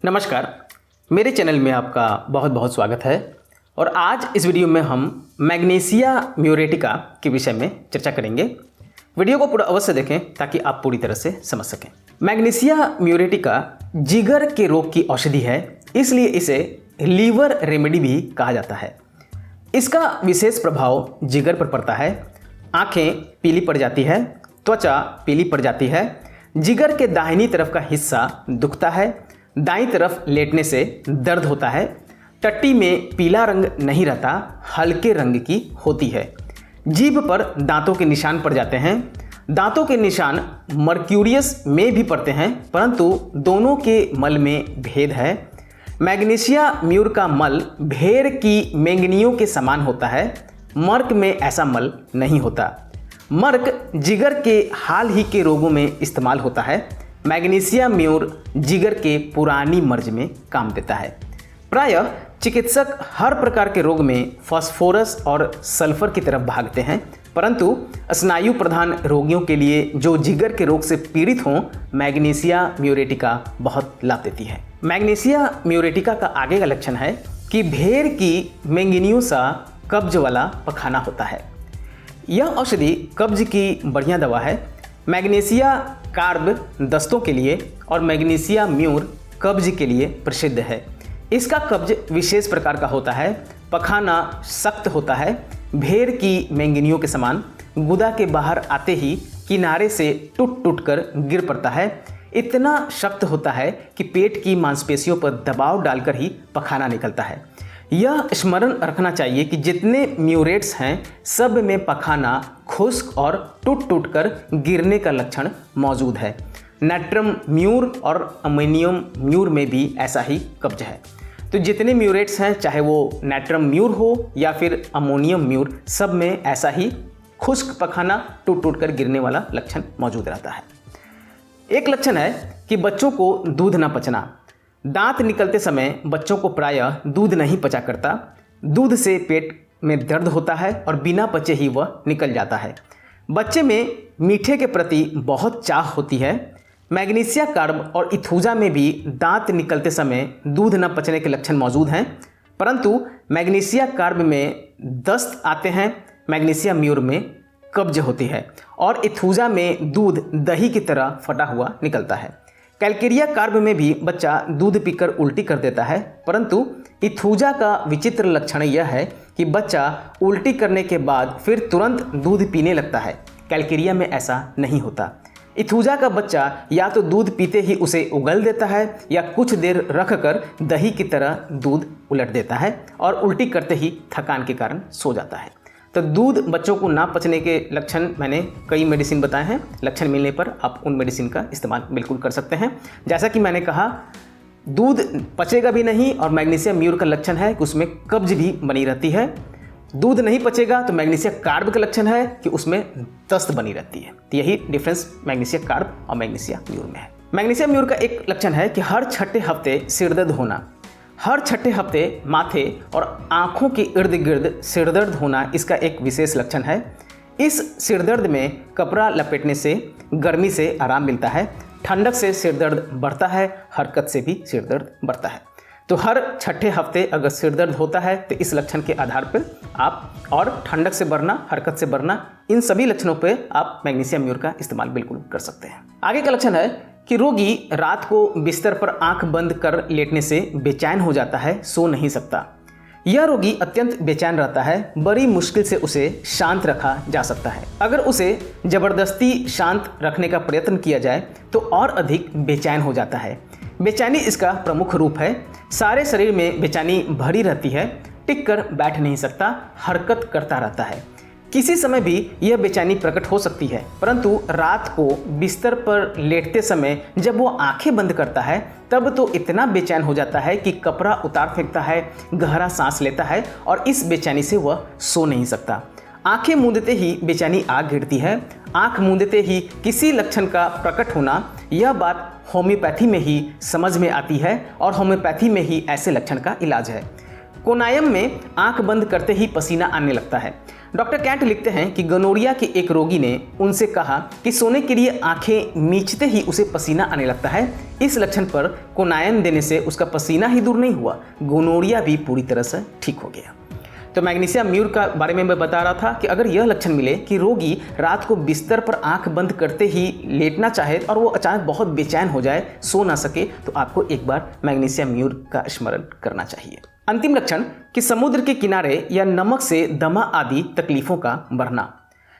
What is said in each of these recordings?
नमस्कार, मेरे चैनल में आपका बहुत बहुत स्वागत है। और आज इस वीडियो में हम मैग्नीशिया म्यूरेटिका के विषय में चर्चा करेंगे। वीडियो को पूरा अवश्य देखें ताकि आप पूरी तरह से समझ सकें। मैग्नीशिया म्यूरेटिका जिगर के रोग की औषधि है, इसलिए इसे लीवर रेमेडी भी कहा जाता है। इसका विशेष प्रभाव जिगर पर पड़ता है। आँखें पीली पड़ जाती है, त्वचा पीली पड़ जाती है, जिगर के दाहिनी तरफ का हिस्सा दुखता है, दाईं तरफ लेटने से दर्द होता है, टट्टी में पीला रंग नहीं रहता, हल्के रंग की होती है। जीभ पर दांतों के निशान पड़ जाते हैं। दांतों के निशान मर्क्यूरियस में भी पड़ते हैं, परंतु दोनों के मल में भेद है। मैग्नीशिया म्यूर का मल भेड़ की मेंगनियों के समान होता है। मर्क में ऐसा मल नहीं होता। मर्क जिगर के हाल ही के रोगों में इस्तेमाल होता है। मैग्नीशिया म्यूर जिगर के पुरानी मर्ज में काम देता है। प्रायः चिकित्सक हर प्रकार के रोग में फास्फोरस और सल्फर की तरफ भागते हैं, परंतु स्नायु प्रधान रोगियों के लिए जो जिगर के रोग से पीड़ित हों, मैग्नीशिया म्यूरेटिका बहुत लाभ देती है। मैग्नीशिया म्यूरेटिका का आगे का लक्षण है कि भेड़ की मेंगनियों सा कब्ज वाला पखाना होता है। यह औषधि कब्ज की बढ़िया दवा है। मैग्नीशिया कार्ब दस्तों के लिए और मैग्नीशिया म्यूर कब्ज के लिए प्रसिद्ध है। इसका कब्ज विशेष प्रकार का होता है। पखाना सख्त होता है, भेड़ की मेंगनियों के समान। गुदा के बाहर आते ही किनारे से टूट टूट कर गिर पड़ता है। इतना सख्त होता है कि पेट की मांसपेशियों पर दबाव डालकर ही पखाना निकलता है। यह स्मरण रखना चाहिए कि जितने म्यूरेट्स हैं, सब में पखाना खुश्क और टूट टूट कर गिरने का लक्षण मौजूद है। नाइट्रम म्यूर और अमोनियम म्यूर में भी ऐसा ही कब्ज है। तो जितने म्यूरेट्स हैं, चाहे वो नाइट्रम म्यूर हो या फिर अमोनियम म्यूर, सब में ऐसा ही खुश्क पखाना टूट टूट कर गिरने वाला लक्षण मौजूद रहता है। एक लक्षण है कि बच्चों को दूध न पचना। दांत निकलते समय बच्चों को प्रायः दूध नहीं पचा करता। दूध से पेट में दर्द होता है और बिना पचे ही वह निकल जाता है। बच्चे में मीठे के प्रति बहुत चाह होती है। मैग्नीशिया कार्ब और इथूजा में भी दांत निकलते समय दूध न पचने के लक्षण मौजूद हैं, परंतु मैग्नीशिया कार्ब में दस्त आते हैं, मैग्नीशिया म्यूर में कब्ज होती है और इथूजा में दूध दही की तरह फटा हुआ निकलता है। कैलकेरिया कार्ब में भी बच्चा दूध पीकर उल्टी कर देता है, परंतु इथूजा का विचित्र लक्षण यह है कि बच्चा उल्टी करने के बाद फिर तुरंत दूध पीने लगता है। कैलकेरिया में ऐसा नहीं होता। इथूजा का बच्चा या तो दूध पीते ही उसे उगल देता है या कुछ देर रखकर दही की तरह दूध उलट देता है और उल्टी करते ही थकान के कारण सो जाता है। तो दूध बच्चों को ना पचने के लक्षण मैंने कई मेडिसिन बताए हैं। लक्षण मिलने पर आप उन मेडिसिन का इस्तेमाल बिल्कुल कर सकते हैं। जैसा कि मैंने कहा, दूध पचेगा भी नहीं और मैग्नीशिया म्यूर का लक्षण है कि उसमें कब्ज भी बनी रहती है। दूध नहीं पचेगा तो मैग्नीशिया कार्ब का लक्षण है कि उसमें दस्त बनी रहती है। तो यही डिफरेंस मैग्नीशिया कार्ब और मैग्नीशिया म्यूर में है। मैग्नीशिया म्यूर का एक लक्षण है कि हर छठे हफ्ते सिरदर्द होना। हर छठे हफ्ते माथे और आँखों के इर्द गिर्द सिरदर्द होना इसका एक विशेष लक्षण है। इस सिरदर्द में कपड़ा लपेटने से गर्मी से आराम मिलता है। ठंडक से सिरदर्द बढ़ता है, हरकत से भी सिरदर्द बढ़ता है। तो हर छठे हफ्ते अगर सिरदर्द होता है तो इस लक्षण के आधार पर आप, और ठंडक से बढ़ना, हरकत से बढ़ना, इन सभी लक्षणों पर आप मैग्नीशिया म्यूर का इस्तेमाल बिल्कुल कर सकते हैं। आगे का लक्षण है कि रोगी रात को बिस्तर पर आंख बंद कर लेटने से बेचैन हो जाता है, सो नहीं सकता। यह रोगी अत्यंत बेचैन रहता है। बड़ी मुश्किल से उसे शांत रखा जा सकता है। अगर उसे जबरदस्ती शांत रखने का प्रयत्न किया जाए तो और अधिक बेचैन हो जाता है। बेचैनी इसका प्रमुख रूप है। सारे शरीर में बेचैनी भरी रहती है। टिक कर बैठ नहीं सकता, हरकत करता रहता है। किसी समय भी यह बेचैनी प्रकट हो सकती है, परंतु रात को बिस्तर पर लेटते समय जब वो आंखें बंद करता है तब तो इतना बेचैन हो जाता है कि कपड़ा उतार फेंकता है, गहरा सांस लेता है और इस बेचैनी से वह सो नहीं सकता। आंखें मूंदते ही बेचैनी आग घेरती है। आंख मूंदते ही किसी लक्षण का प्रकट होना, यह बात होम्योपैथी में ही समझ में आती है और होम्योपैथी में ही ऐसे लक्षण का इलाज है। कोनायम में आंख बंद करते ही पसीना आने लगता है। डॉक्टर कैंट लिखते हैं कि गोनोरिया के एक रोगी ने उनसे कहा कि सोने के लिए आंखें मीचते ही उसे पसीना आने लगता है। इस लक्षण पर कोनायम देने से उसका पसीना ही दूर नहीं हुआ, गोनोरिया भी पूरी तरह से ठीक हो गया। तो मैग्नीशिया म्यूर का बारे में मैं बता रहा था कि अगर यह लक्षण मिले कि रोगी रात को बिस्तर पर आंख बंद करते ही लेटना चाहे और वो अचानक बहुत बेचैन हो जाए, सो ना सके, तो आपको एक बार मैग्नीशिया म्यूर का स्मरण करना चाहिए। अंतिम लक्षण कि समुद्र के किनारे या नमक से दमा आदि तकलीफों का बढ़ना।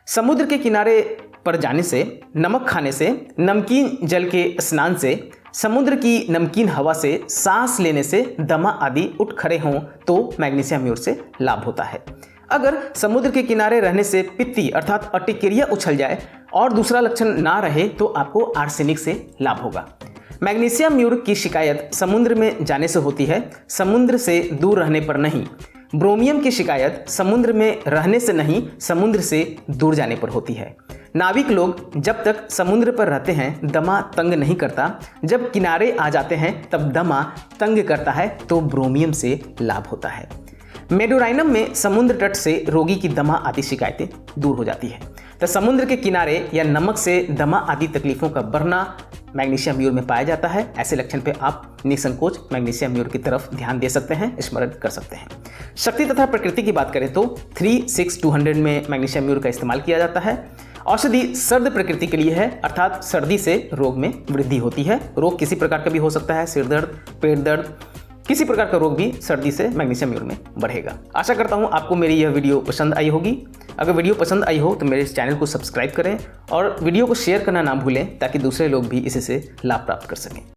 समुद्र के किनारे पर जाने से, नमक खाने से, नमकीन जल के स्नान से, समुद्र की नमकीन हवा से सांस लेने से दमा आदि उठ खड़े हों तो मैग्नीशिया म्यूर से लाभ होता है। अगर समुद्र के किनारे रहने से पित्ती अर्थात अर्टिकेरिया उछल जाए और दूसरा लक्षण ना रहे तो आपको आर्सेनिक से लाभ होगा। मैग्नीशिया म्यूर की शिकायत समुद्र में जाने से होती है, समुद्र से दूर रहने पर नहीं। ब्रोमियम की शिकायत समुद्र में रहने से नहीं, समुद्र से दूर जाने पर होती है। नाविक लोग जब तक समुद्र पर रहते हैं दमा तंग नहीं करता, जब किनारे आ जाते हैं तब दमा तंग करता है, तो ब्रोमियम से लाभ होता है। मेडोराइनम में समुद्र तट से रोगी की दमा आदि शिकायतें दूर हो जाती है। तो समुद्र के किनारे या नमक से दमा आदि तकलीफों का बढ़ना मैग्नीशिया म्यूर में पाया जाता है। ऐसे लक्षण पे आप निसंकोच मैग्नीशिया म्यूर की तरफ ध्यान दे सकते हैं, स्मरण कर सकते हैं। शक्ति तथा प्रकृति की बात करें तो 3-6-200 में मैग्नीशिया म्यूर का इस्तेमाल किया जाता है। औषधि सर्द प्रकृति के लिए है, अर्थात सर्दी से रोग में वृद्धि होती है। रोग किसी प्रकार का भी हो सकता है, सिर दर्द, पेट दर्द, किसी प्रकार का रोग भी सर्दी से मैग्नीशिया म्यूर में बढ़ेगा। आशा करता हूँ आपको मेरी यह वीडियो पसंद आई होगी। अगर वीडियो पसंद आई हो तो मेरे इस चैनल को सब्सक्राइब करें और वीडियो को शेयर करना ना भूलें ताकि दूसरे लोग भी इससे लाभ प्राप्त कर सकें।